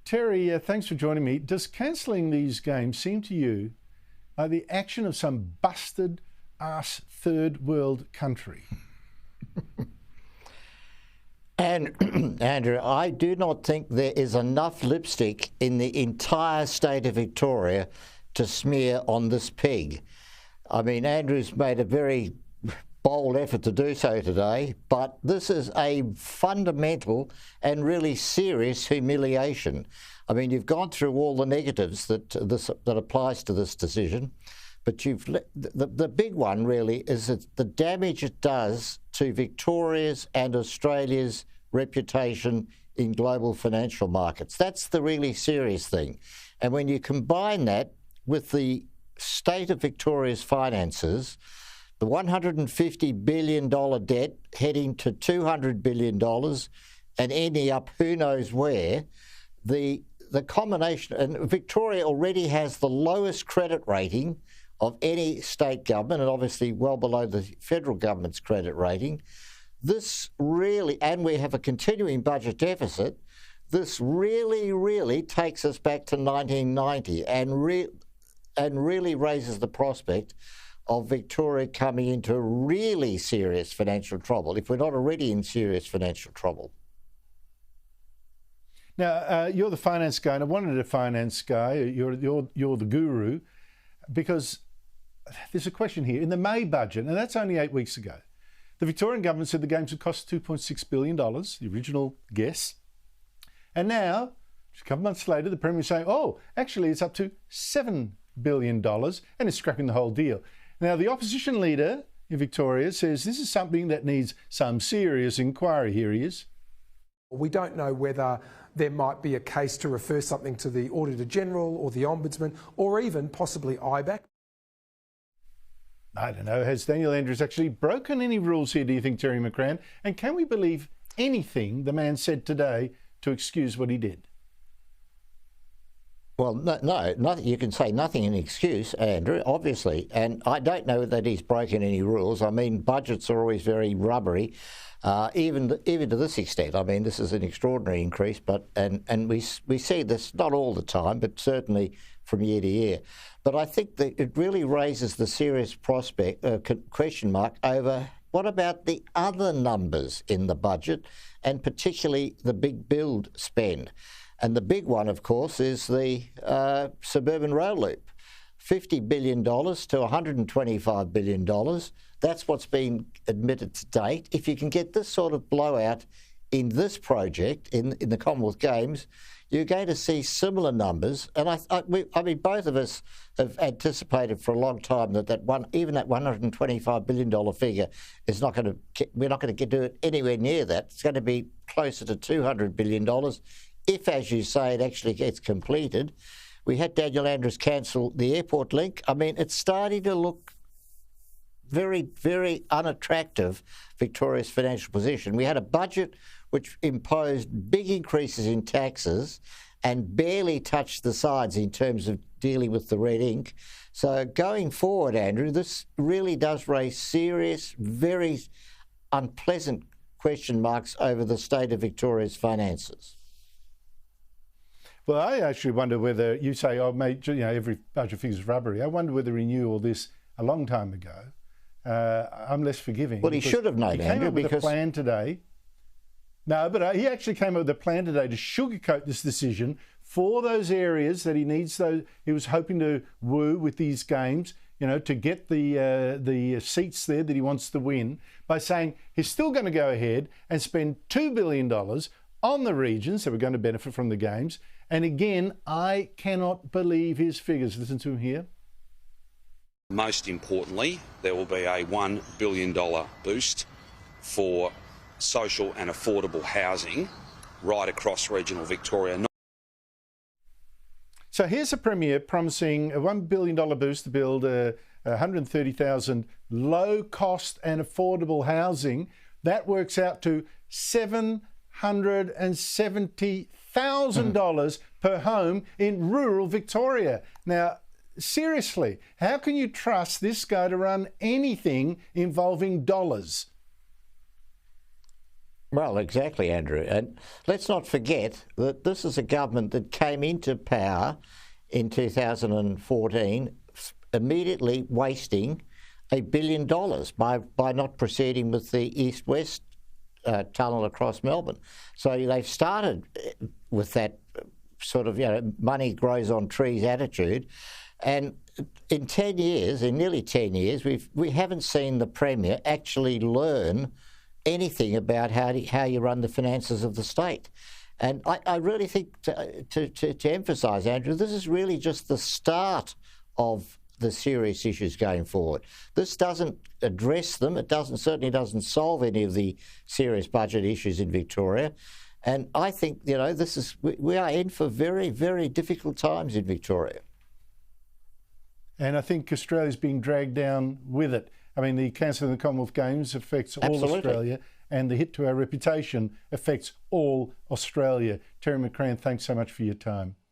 Terry, thanks for joining me. Does cancelling these games seem to you like the action of some busted ass third world country? And Andrew, I do not think there is enough lipstick in the entire state of Victoria to smear on this pig. I mean, Andrews made a very bold effort to do so today, but this is a fundamental and really serious humiliation. I mean, you've gone through all the negatives that applies to this decision, but the big one really is that the damage it does to Victoria's and Australia's reputation in global financial markets. That's the really serious thing. And when you combine that with the state of Victoria's finances, the $150 billion debt heading to $200 billion and ending up who knows where, the combination, and Victoria already has the lowest credit rating of any state government, and obviously well below the federal government's credit rating. This really, and we have a continuing budget deficit, this really takes us back to 1990 and really raises the prospect of Victoria coming into really serious financial trouble, if we're not already in serious financial trouble. Now, you're the finance guy, and I wanted a finance guy. You're the guru, because there's a question here. In the May budget, and that's only 8 weeks ago, the Victorian government said the games would cost $2.6 billion, the original guess. And now, just a couple months later, the Premier's saying, oh, actually it's up to $7 billion, and it's scrapping the whole deal. Now, the opposition leader in Victoria says this is something that needs some serious inquiry. Here he is. We don't know whether there might be a case to refer something to the Auditor General or the Ombudsman or even possibly IBAC. I don't know. Has Daniel Andrews actually broken any rules here, do you think, Terry McCrann? And can we believe anything the man said today to excuse what he did? Well, no, nothing. You can say nothing in excuse, Andrew, obviously. And I don't know that he's broken any rules. I mean, budgets are always very rubbery, even to this extent. I mean, this is an extraordinary increase, but and we see this not all the time, but certainly from year to year. But I think that it really raises the serious question mark over what about the other numbers in the budget, and particularly the big build spend. And the big one, of course, is the suburban rail loop. $50 billion to $125 billion. That's what's been admitted to date. If you can get this sort of blowout in this project, in the Commonwealth Games, you're going to see similar numbers. And I mean, both of us have anticipated for a long time that even that $125 billion figure is not going to. We're not going to do it anywhere near that. It's going to be closer to $200 billion. If, as you say, it actually gets completed. We had Daniel Andrews cancel the airport link. I mean, it's starting to look very unattractive, Victoria's financial position. We had a budget which imposed big increases in taxes and barely touched the sides in terms of dealing with the red ink. So going forward, Andrew, this really does raise serious, very unpleasant question marks over the state of Victoria's finances. Well, I actually wonder whether you say, oh, mate, you know, every budget figure is rubbery. I wonder whether he knew all this a long time ago. I'm less forgiving. Well, he should have known, Andrew, he came up with a plan today. No, but he actually came up with a plan today to sugarcoat this decision for those areas that he needs. He was hoping to woo with these games, you know, to get the seats there that he wants to win, by saying he's still going to go ahead and spend $2 billion on the regions that were going to benefit from the games. And again, I cannot believe his figures. Listen to him here. Most importantly, there will be a $1 billion boost for social and affordable housing right across regional Victoria. So here's the Premier promising a $1 billion boost to build 130,000 low-cost and affordable housing. That works out to $770,000 per home in rural Victoria. Now, seriously, how can you trust this guy to run anything involving dollars? Well, exactly, Andrew. And let's not forget that this is a government that came into power in 2014, immediately wasting $1 billion by not proceeding with the east-west tunnel across Melbourne. So they've started with that sort of, money grows on trees attitude. And in 10 years, in nearly 10 years, we haven't seen the Premier actually learn anything about how you run the finances of the state. And I really think, to emphasise, Andrew, this is really just the start of the serious issues going forward. This doesn't address them. It certainly doesn't solve any of the serious budget issues in Victoria. And I think, we are in for very, very difficult times in Victoria. And I think Australia's being dragged down with it. I mean, the cancelling of the Commonwealth Games affects all Australia, and the hit to our reputation affects all Australia. Terry McCrann, thanks so much for your time.